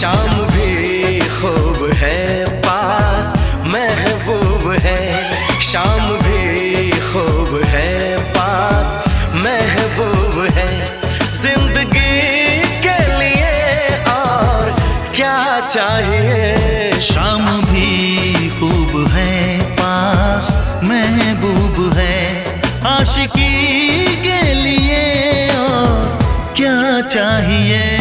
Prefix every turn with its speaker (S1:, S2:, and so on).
S1: शाम भी खूब है पास महबूब है, शाम भी खूब है पास महबूब है। जिंदगी के लिए और क्या चाहिए।
S2: शाम भी खूब है पास महबूब है, आशिकी के लिए और क्या चाहिए।